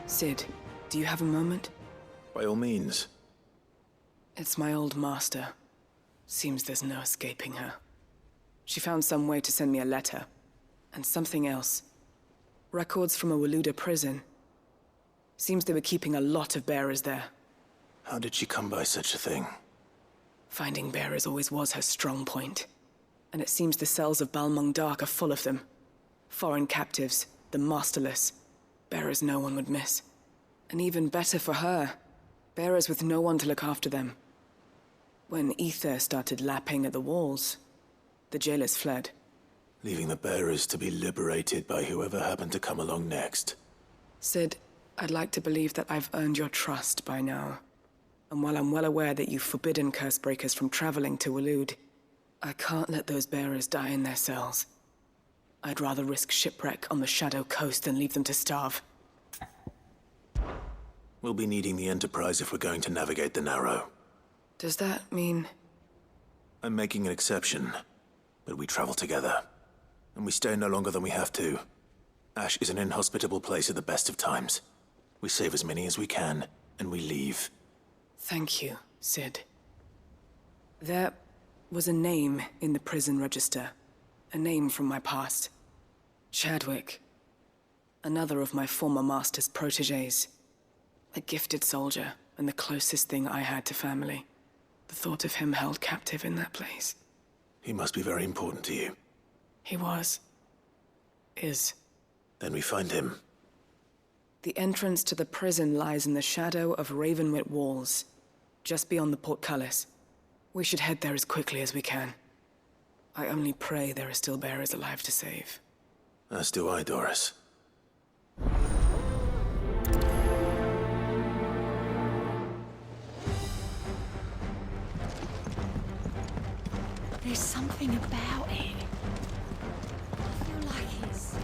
Sid, do you have a moment? By all means. It's my old master. Seems there's no escaping her. She found some way to send me a letter. And something else. Records from a Waluda prison. Seems they were keeping a lot of bearers there. How did she come by such a thing? Finding bearers always was her strong point. And it seems the cells of Balmung Dark are full of them. Foreign captives, the masterless. Bearers no one would miss. And even better for her, bearers with no one to look after them. When ether started lapping at the walls, the jailers fled. Leaving the bearers to be liberated by whoever happened to come along next. Sid, I'd like to believe that I've earned your trust by now. And while I'm well aware that you've forbidden Cursebreakers from traveling to Waloed, I can't let those bearers die in their cells. I'd rather risk shipwreck on the Shadow Coast than leave them to starve. We'll be needing the Enterprise if we're going to navigate the Narrow. Does that mean... I'm making an exception, but we travel together. And we stay no longer than we have to. Ash is an inhospitable place at the best of times. We save as many as we can, and we leave. Thank you, Sid. There was a name in the prison register. A name from my past. Chadwick. Another of my former master's protégés. A gifted soldier, and the closest thing I had to family. The thought of him held captive in that place. He must be very important to you. He was. Is. Then we find him. The entrance to the prison lies in the shadow of Ravenwit Walls, just beyond the portcullis. We should head there as quickly as we can. I only pray there are still bearers alive to save. As do I, Doris. There's something about it. I feel like it's...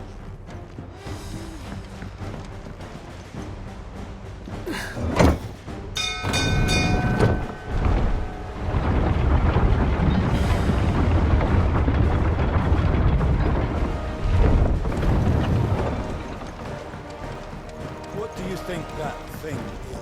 What do you think that thing is?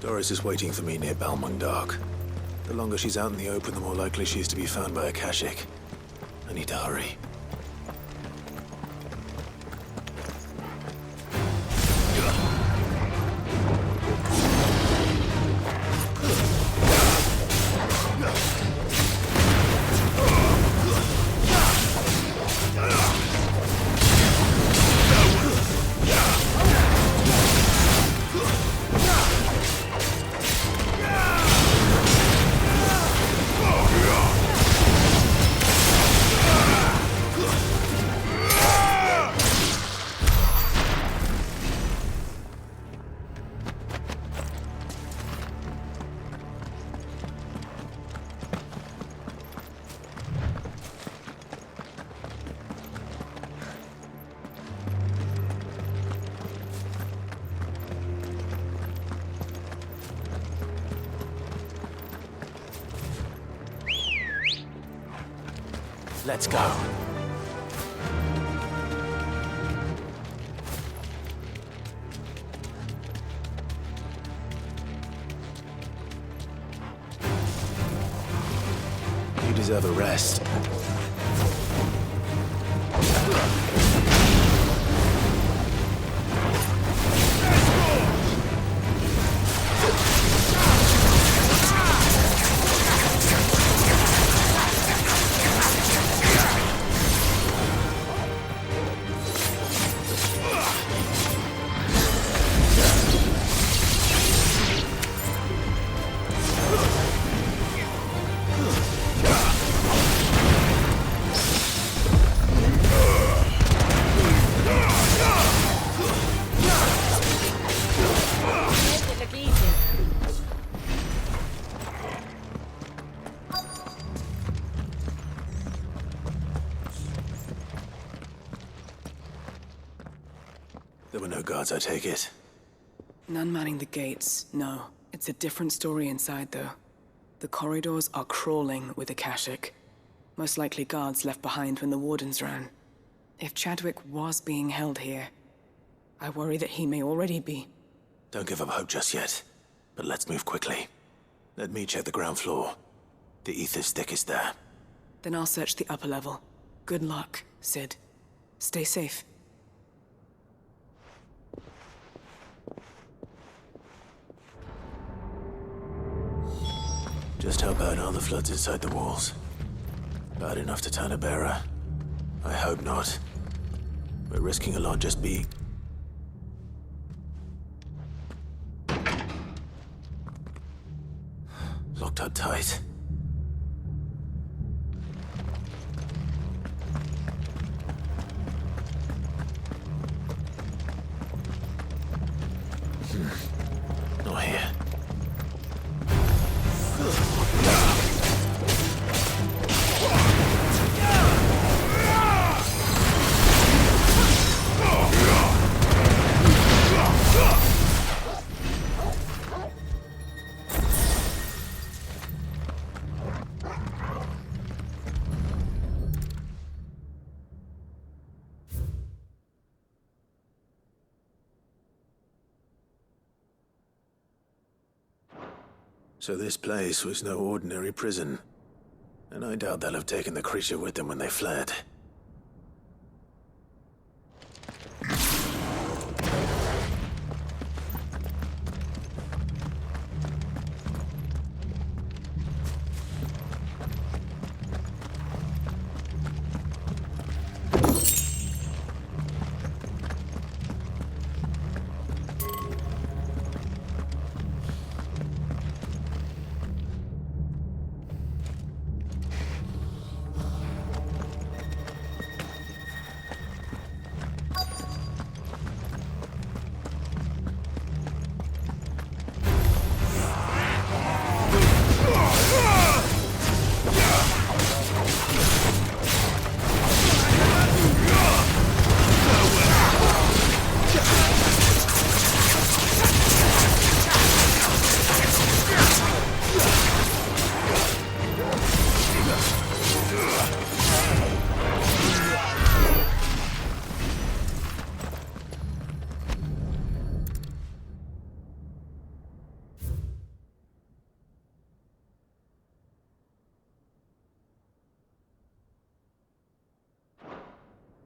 Doris is waiting for me near Balmung Dark. The longer she's out in the open, the more likely she is to be found by Akashic. I need to hurry. Let's go. You deserve a rest. no guards, I take it. None manning the gates, no. It's a different story inside, though. The corridors are crawling with Akashic. Most likely guards left behind when the Wardens ran. If Chadwick was being held here, I worry that he may already be. Don't give up hope just yet, but let's move quickly. Let me check the ground floor. The ether's thickest there. Then I'll search the upper level. Good luck, Sid. Stay safe. Just how bad are the floods inside the walls? Bad enough to turn a bearer? I hope not. We're risking a lot just being... Locked up tight. Not here. So this place was no ordinary prison. And I doubt they'll have taken the creature with them when they fled.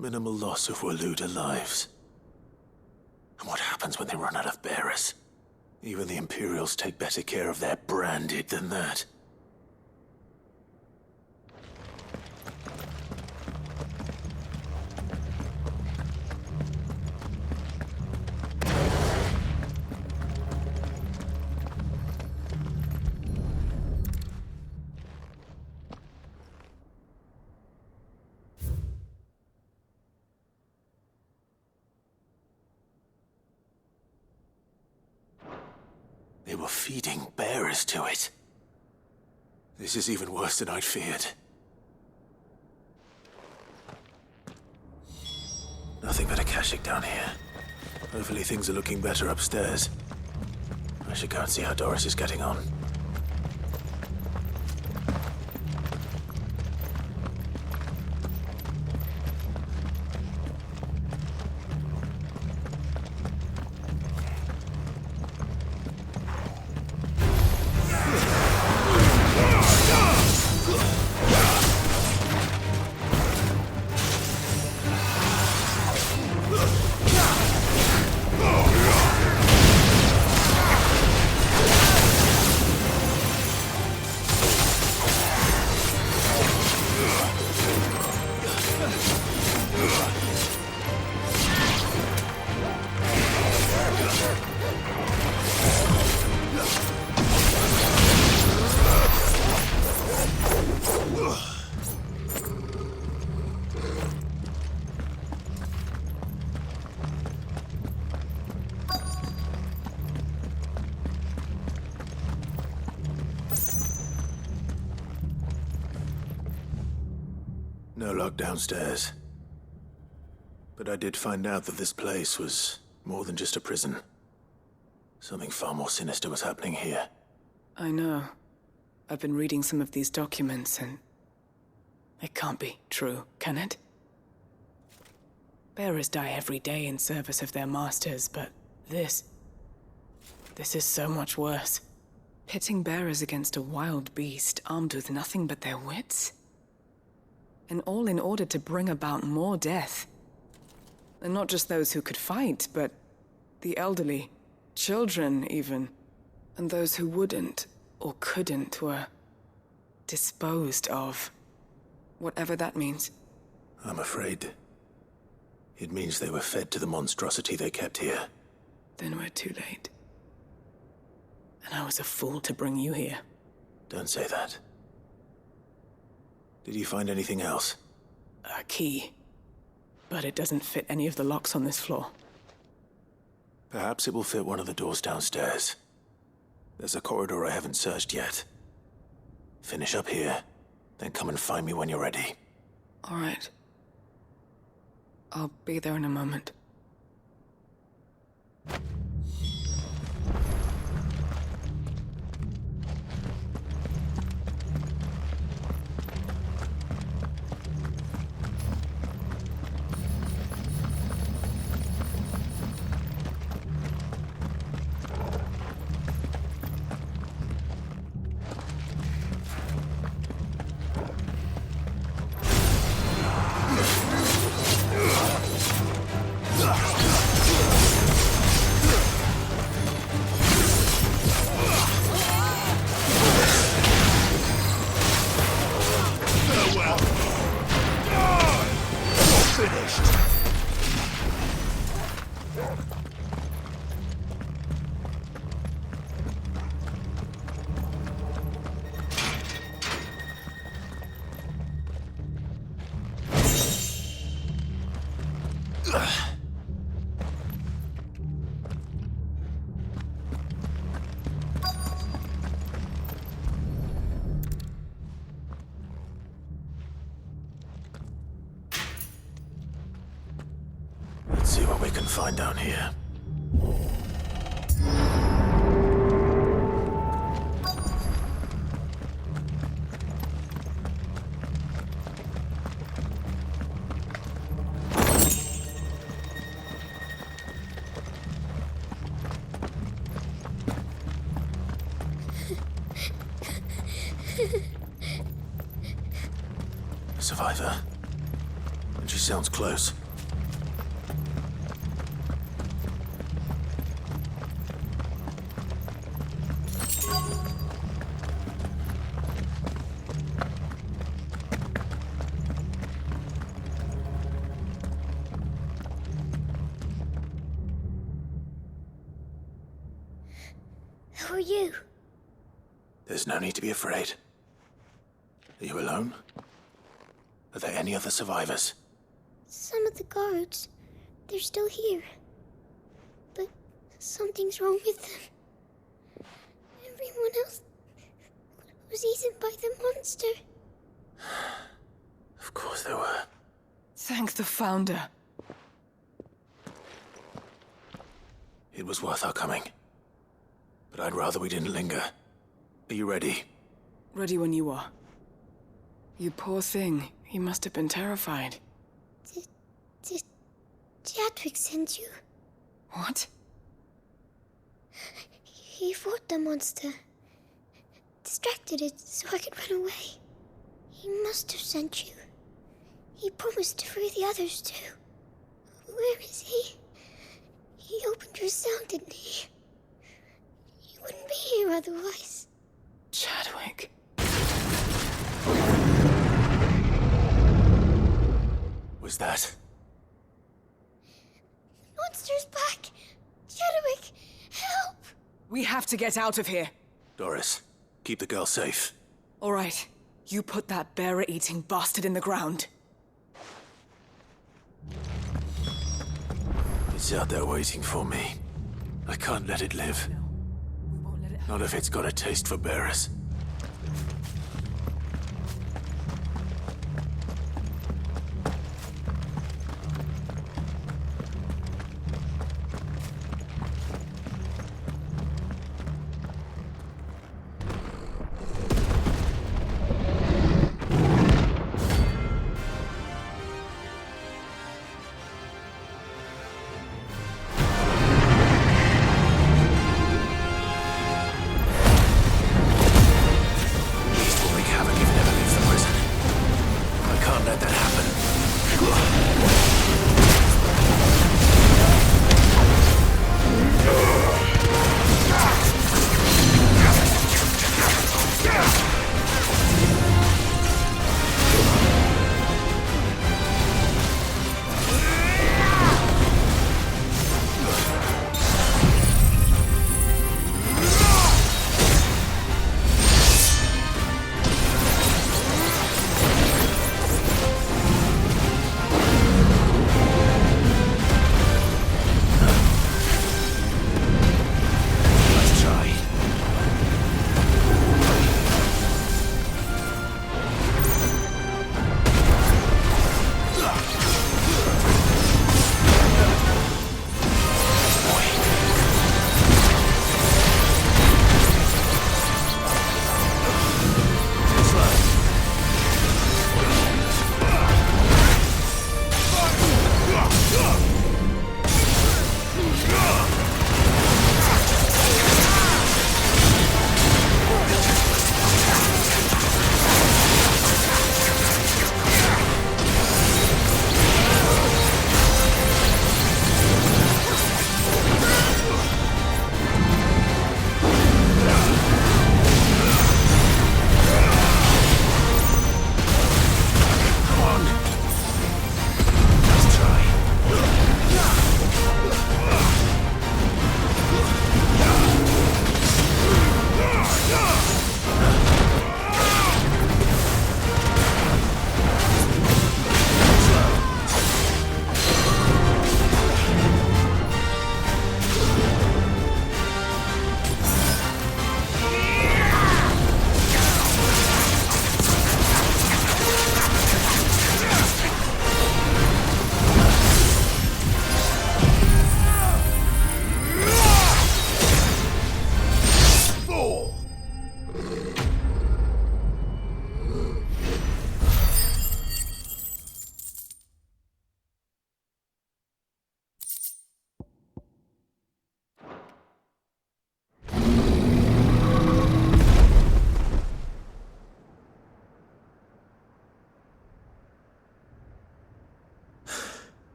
Minimal loss of Waluda lives. And what happens when they run out of bearers? Even the Imperials take better care of their branded than that. They were feeding bearers to it. This is even worse than I'd feared. Nothing but Akashic down here. Hopefully things are looking better upstairs. I should go and see how Doris is getting on. No lock downstairs. But I did find out that this place was More than just a prison. Something far more sinister was happening here. I know. I've been reading some of these documents, and it can't be true, can it? Bearers die every day in service of their masters, but this is so much worse. Pitting bearers against a wild beast armed with nothing but their wits? And all in order to bring about more death. And not just those who could fight, but the elderly, children even. And those who wouldn't or couldn't were disposed of. Whatever that means. I'm afraid it means they were fed to the monstrosity they kept here. Then we're too late. And I was a fool to bring you here. Don't say that. Did you find anything else? A key. But it doesn't fit any of the locks on this floor. Perhaps it will fit one of the doors downstairs. There's a corridor I haven't searched yet. Finish up here, then come and find me when you're ready. All right. I'll be there in a moment. Let's see what we can find down here. A survivor. And she sounds close. Who are you? There's no need to be afraid. Are you alone? Are there any other survivors? Some of the guards. They're still here. But something's wrong with them. Everyone else was eaten by the monster. Of course there were. Thank the Founder. It was worth our coming. But I'd rather we didn't linger. Are you ready? Ready when you are. You poor thing. He must have been terrified. Did Chadwick send you? What? He fought the monster. Distracted it so I could run away. He must have sent you. He promised to free the others too. Where is he? He opened your cell, didn't he? He wouldn't be here otherwise. Chadwick. Was that? Monster's back! Chadwick, help! We have to get out of here. Doris, keep the girl safe. All right. You put that bearer-eating bastard in the ground. It's out there waiting for me. I can't let it live. We won't let it happen. Not if it's got a taste for bearers.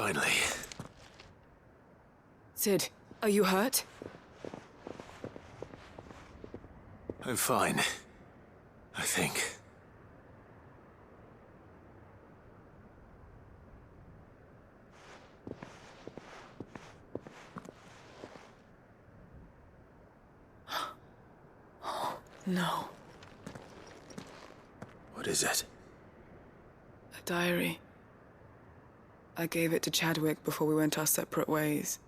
Finally. Sid, are you hurt? I'm fine. I think. No. What is it? A diary. I gave it to Chadwick before we went our separate ways.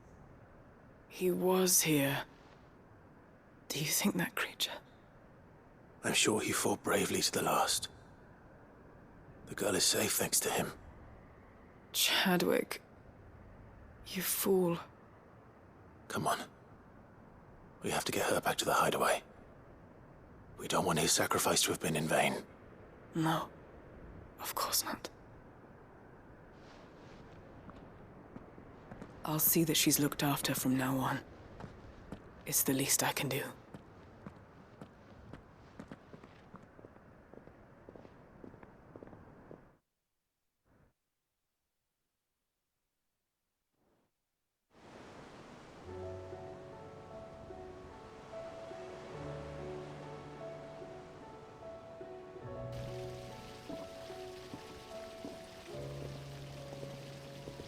He was here. Do you think that creature? I'm sure he fought bravely to the last. The girl is safe thanks to him. Chadwick. You fool. Come on. We have to get her back to the hideaway. We don't want his sacrifice to have been in vain. No. Of course not. I'll see that she's looked after from now on. It's the least I can do.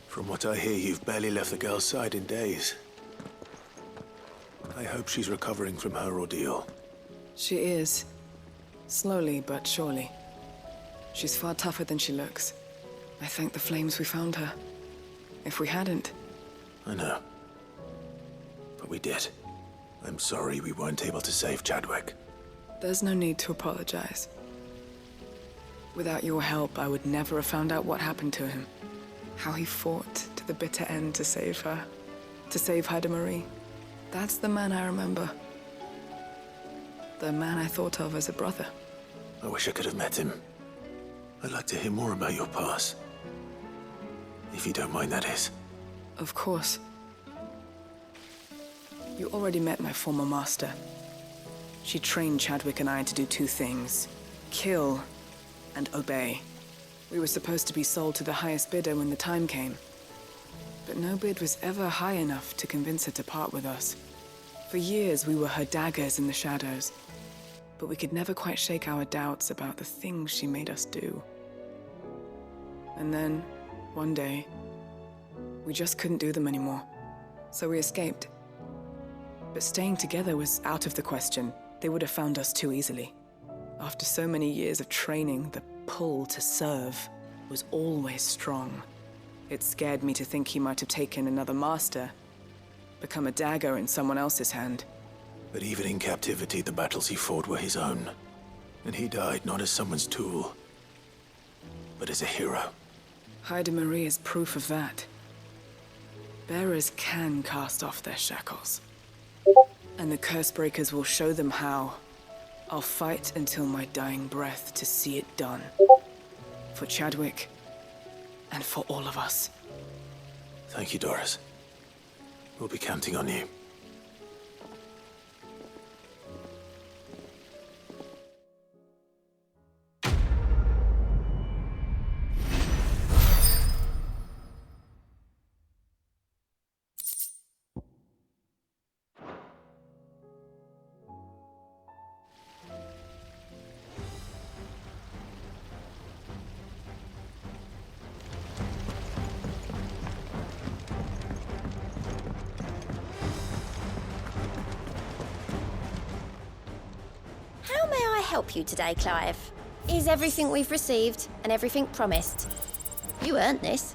From what I hear, you've barely left the girl's side in days. I hope she's recovering from her ordeal. She is. Slowly but surely. She's far tougher than she looks. I thank the flames we found her. If we hadn't... I know. But we did. I'm sorry we weren't able to save Chadwick. There's no need to apologize. Without your help, I would never have found out what happened to him. How he fought to the bitter end to save her. To save Haida Marie. That's the man I remember. The man I thought of as a brother. I wish I could have met him. I'd like to hear more about your past. If you don't mind, that is. Of course. You already met my former master. She trained Chadwick and I to do two things. Kill and obey. We were supposed to be sold to the highest bidder when the time came. But no bid was ever high enough to convince her to part with us. For years, we were her daggers in the shadows. But we could never quite shake our doubts about the things she made us do. And then, one day, we just couldn't do them anymore. So we escaped. But staying together was out of the question. They would have found us too easily. After so many years of training, the pull to serve was always strong. It scared me to think he might have taken another master, become a dagger in someone else's hand. But even in captivity, the battles he fought were his own. And he died not as someone's tool, but as a hero. Haida Marie is proof of that. Bearers can cast off their shackles. And the Cursebreakers will show them how. I'll fight until my dying breath to see it done. For Chadwick, and for all of us. Thank you, Doris. We'll be counting on you. How may I help you today, Clive? Is everything we've received and everything promised? You earned this.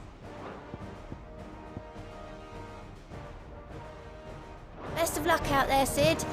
Best of luck out there, Sid.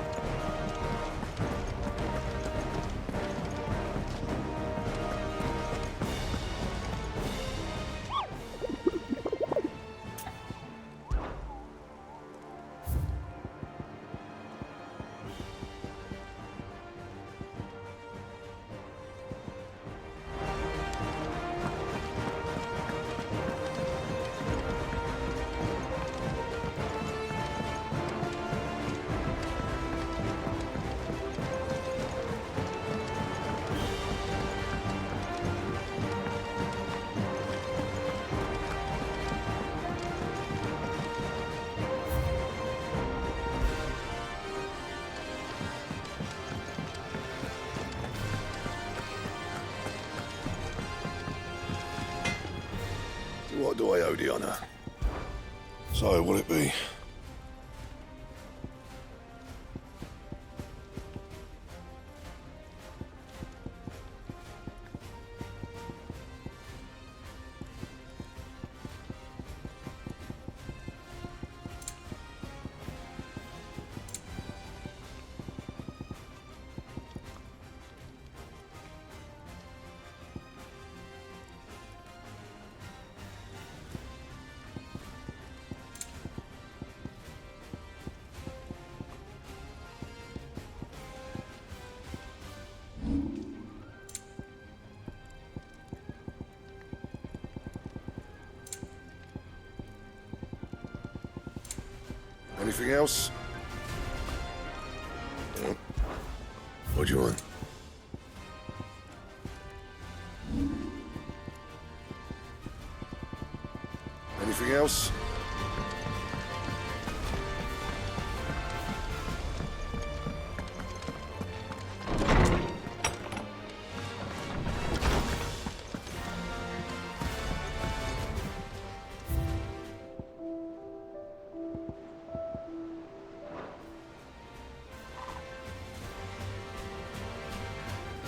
do I owe the honor? So, will it be? Anything else? Oh. What do you want? Anything else?